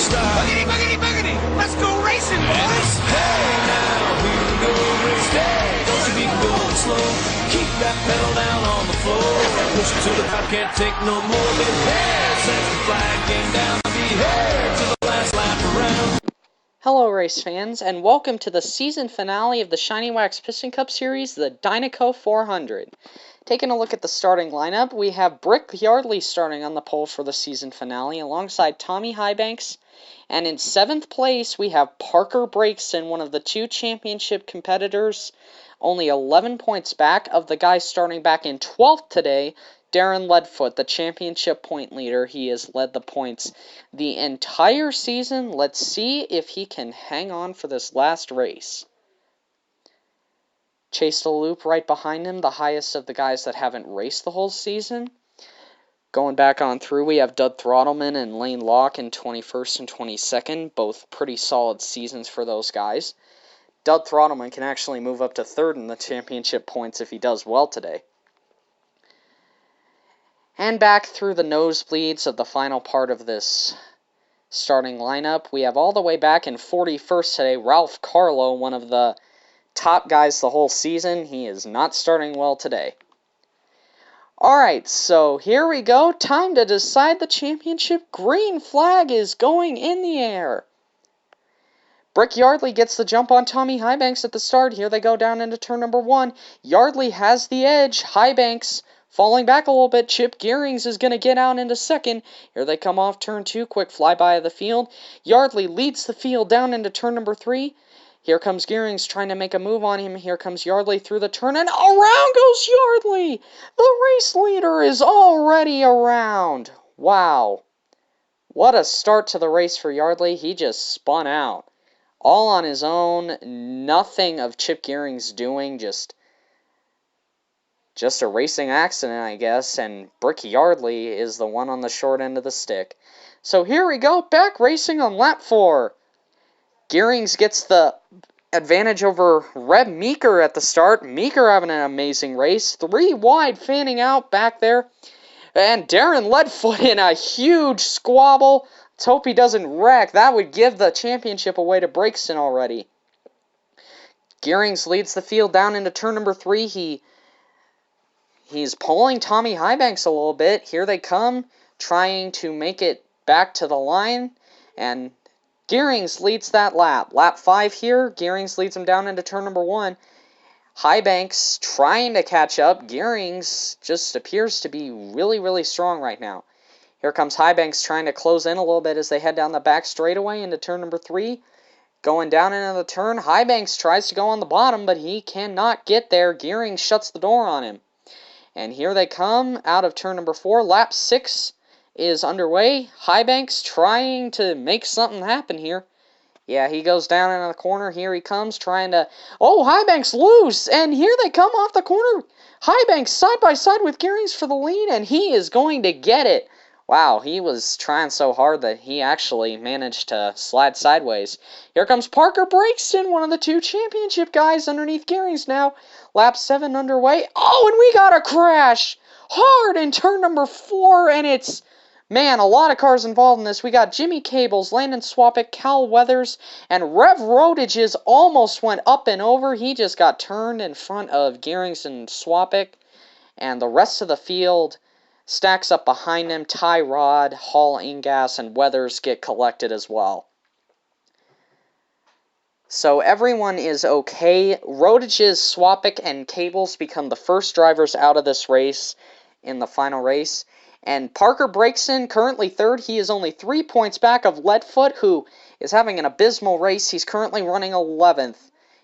start. Boogity, boogity, boogity. Let's go racing, boys. Hey now, here we go race day. Don't you be going slow. Keep that pedal down on the floor. Push it to the top, can't take no more. Big head, set the flag, game down. Be here to the last lap around. Hello race fans, and welcome to the season finale of the Shiny Wax Piston Cup Series, the Dynaco 400. Taking a look at the starting lineup, we have Brick Yardley starting on the pole for the season finale, alongside Tommy Highbanks. And in 7th place, we have Parker Brakeston, one of the two championship competitors, only 11 points back of the guy starting back in 12th today, Darren Leadfoot, the championship point leader. He has led the points the entire season. Let's see if he can hang on for this last race. Chase the Loop right behind him, the highest of the guys that haven't raced the whole season. Going back on through, we have Dud Throttleman and Lane Locke in 21st and 22nd, both pretty solid seasons for those guys. Dud Throttleman can actually move up to 3rd in the championship points if he does well today. And back through the nosebleeds of the final part of this starting lineup, we have all the way back in 41st today, Ralph Carlo, one of the top guys the whole season. He is not starting well today. Alright, so here we go. Time to decide the championship. Green flag is going in the air. Brick Yardley gets the jump on Tommy Highbanks at the start. Here they go down into turn number 1. Yardley has the edge. Highbanks falling back a little bit. Chip Gearings is going to get out into 2nd. Here they come off turn 2. Quick flyby of the field. Yardley leads the field down into turn number 3. Here comes Gearings trying to make a move on him. Here comes Yardley through the turn, and around goes Yardley! The race leader is already around. Wow. What a start to the race for Yardley. He just spun out. All on his own. Nothing of Chip Gearings doing. Just a racing accident, I guess. And Brick Yardley is the one on the short end of the stick. So here we go. Back racing on lap 4. Gearings gets the advantage over Reb Meeker at the start. Meeker having an amazing race. 3 wide fanning out back there. And Darren Leadfoot in a huge squabble. Let's hope he doesn't wreck. That would give the championship away to Brakeston already. Gearings leads the field down into turn number 3. He's pulling Tommy Highbanks a little bit. Here they come, trying to make it back to the line. And Gearings leads that lap. Lap 5 here. Gearings leads him down into turn number 1. Highbanks trying to catch up. Gearings just appears to be really, really strong right now. Here comes Highbanks trying to close in a little bit as they head down the back straightaway into turn number 3. Going down into the turn, Highbanks tries to go on the bottom, but he cannot get there. Gearings shuts the door on him. And here they come out of turn number 4. Lap 6 is underway. Highbanks trying to make something happen here. Yeah, he goes down into the corner. Here he comes trying to... Oh, Highbanks loose! And here they come off the corner. Highbanks side by side with Gearings for the lead, and he is going to get it. Wow, he was trying so hard that he actually managed to slide sideways. Here comes Parker Brakeston, one of the two championship guys underneath Gearings now. Lap 7 underway. Oh, and we got a crash! Hard in turn number 4, and it's... Man, a lot of cars involved in this. We got Jimmy Cables, Landon Swapik, Cal Weathers, and Rev Rodages almost went up and over. He just got turned in front of Gearings and Swapik, and the rest of the field stacks up behind him. Tyrod, Hall, Ingas, and Weathers get collected as well. So everyone is okay. Rodages, Swapik, and Cables become the first drivers out of this race in the final race. And Parker Brakeston, currently 3rd. He is only 3 points back of Leadfoot, who is having an abysmal race. He's currently running 11th.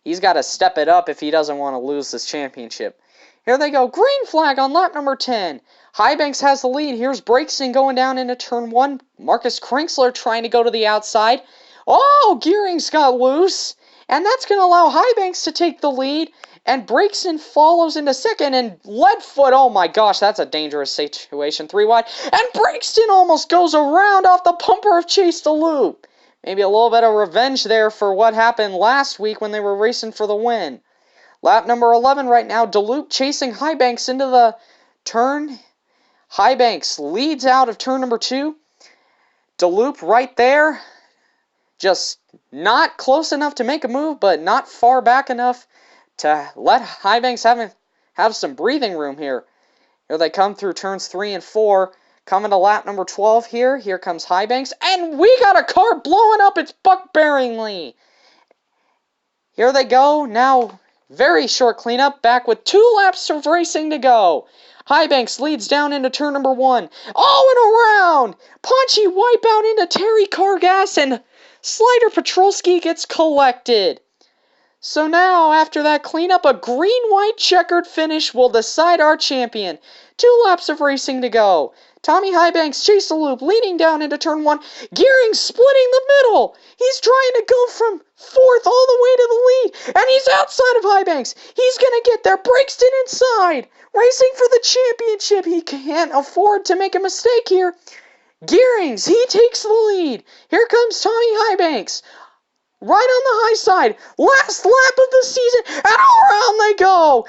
He's got to step it up if he doesn't want to lose this championship. Here they go. Green flag on lap number 10. Highbanks has the lead. Here's Brakeston going down into turn 1. Marcus Krinksler trying to go to the outside. Oh, Gearings got loose. And that's going to allow Highbanks to take the lead. And Brakeston follows into 2nd, and Leadfoot, oh my gosh, that's a dangerous situation, 3 wide. And Brakeston almost goes around off the bumper of Chase the Loop. Maybe a little bit of revenge there for what happened last week when they were racing for the win. Lap number 11 right now, DeLoop chasing Highbanks into the turn. Highbanks leads out of turn number 2. DeLoop right there. just not close enough to make a move, but not far back enough to let Highbanks have some breathing room here. Here they come through turns 3 and 4. Coming to lap number 12 here. Here comes Highbanks. And we got a car blowing up. It's Buck Bearingly. Here they go. Now, very short cleanup. Back with 2 laps of racing to go. Highbanks leads down into turn number 1. Oh, and around! Paunchy wipe out into Terry Cargas, and Slider Petrolski gets collected. So now, after that cleanup, a green-white checkered finish will decide our champion. 2 laps of racing to go. Tommy Highbanks chase the loop, leading down into turn 1. Gearing splitting the middle. He's trying to go from 4th all the way to the lead, and he's outside of Highbanks. He's going to get there. Brakeston inside, racing for the championship. He can't afford to make a mistake here. Gearings, he takes the lead. Here comes Tommy Highbanks. Right on the high side. Last lap of the season, and around they go.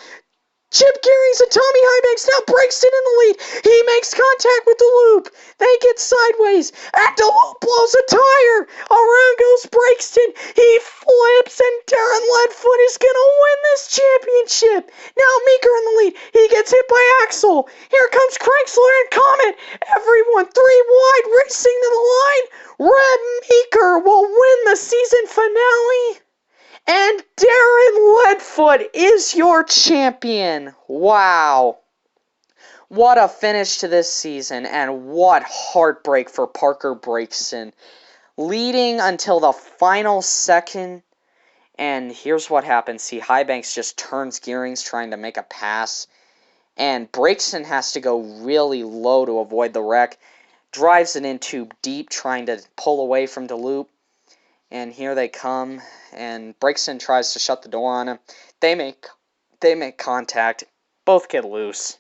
Chip Gearings and Tommy Highbanks now Brakeston in the lead. He makes contact with the loop. They get sideways, and the loop blows a tire. Around goes Brakeston. He flips, and Darren Leadfoot is going to win this championship. Now Meeker in the lead. He gets hit by Axel. Here comes Cranksler and Comet. Everyone 3 wide racing to the line. Red Meeker will win the season finale. And Darren Leadfoot is your champion. Wow. What a finish to this season, and what heartbreak for Parker Brakeston. Leading until the final second, and here's what happens. See, Highbanks just turns Gearings trying to make a pass, and Brakeston has to go really low to avoid the wreck. Drives it in too deep, trying to pull away from DeLoop. And here they come, and Brakeston tries to shut the door on him. They make contact. Both get loose.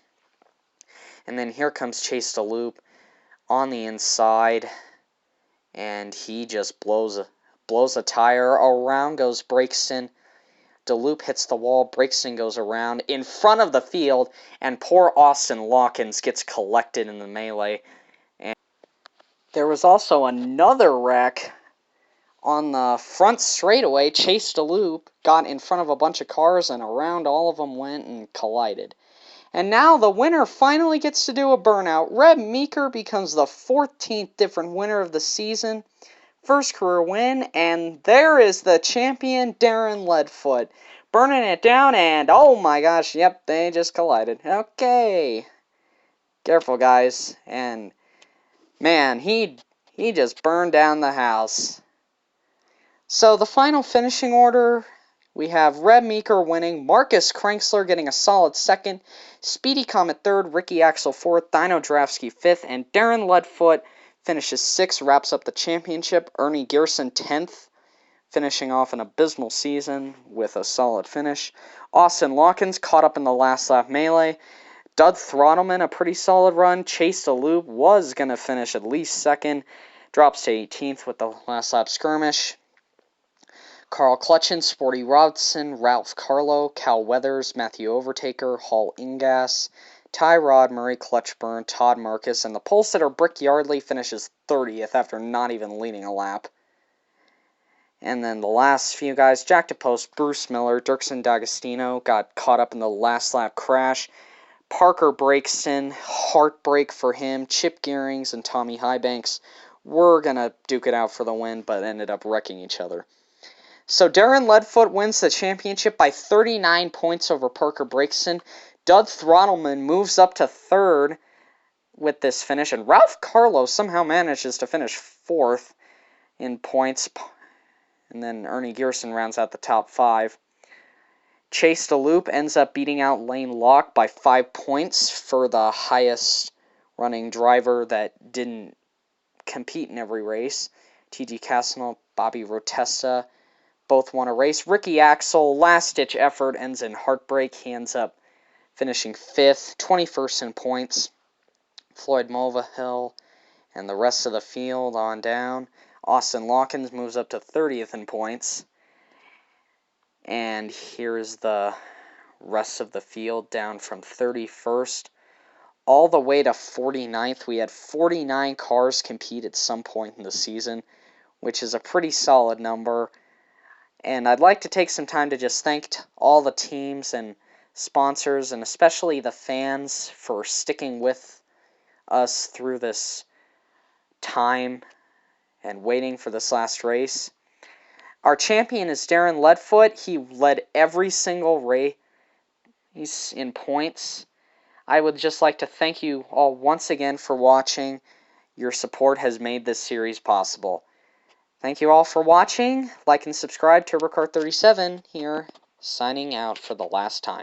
And then here comes Chase DeLoop on the inside, and he just blows a tire. Around goes Brakeston. DeLoop hits the wall. Brakeston goes around in front of the field, and poor Austin Lawkins gets collected in the melee. And there was also another wreck on the front straightaway. Chase DeLoop got in front of a bunch of cars, and around all of them went and collided. And now the winner finally gets to do a burnout. Red Meeker becomes the 14th different winner of the season. First career win, and there is the champion, Darren Leadfoot. Burning it down, and oh my gosh, yep, they just collided. Okay. Careful, guys. And man, he just burned down the house. So the final finishing order, we have Red Meeker winning, Marcus Cranksler getting a solid 2nd, Speedy Comet 3rd, Ricky Axel 4th, Dino Drafsky 5th, and Darren Leadfoot finishes 6th, wraps up the championship. Ernie Gearson 10th, finishing off an abysmal season with a solid finish. Austin Lawkins caught up in the last lap melee. Dud Throttleman, a pretty solid run. Chase DeLoop was going to finish at least 2nd, drops to 18th with the last lap skirmish. Carl Clutchin, Sporty Robson, Ralph Carlo, Cal Weathers, Matthew Overtaker, Hall Ingas, Tyrod, Murray Clutchburn, Todd Marcus, and the pole sitter Brick Yardley finishes 30th after not even leading a lap. And then the last few guys, Jack DePost, Bruce Miller, Dirksen D'Agostino got caught up in the last lap crash. Parker Brakeston, heartbreak for him. Chip Gearings and Tommy Highbanks were going to duke it out for the win, but ended up wrecking each other. So Darren Leadfoot wins the championship by 39 points over Parker Brakeston. Dud Throttleman moves up to 3rd with this finish, and Ralph Carlo somehow manages to finish 4th in points, and then Ernie Gearson rounds out the top 5. Chase DeLoop ends up beating out Lane Locke by 5 points for the highest running driver that didn't compete in every race. T.G. Casanel, Bobby Rotesta both won a race. Ricky Axel, last-ditch effort, ends in heartbreak. He ends up finishing 5th, 21st in points. Floyd Mulvihill and the rest of the field on down. Austin Lawkins moves up to 30th in points. And here's the rest of the field down from 31st all the way to 49th. We had 49 cars compete at some point in the season, which is a pretty solid number. And I'd like to take some time to just thank all the teams and sponsors, and especially the fans, for sticking with us through this time and waiting for this last race. Our champion is Darren Leadfoot. He led every single race. He's in points. I would just like to thank you all once again for watching. Your support has made this series possible. Thank you all for watching. Like and subscribe to Ricard37 here, signing out for the last time.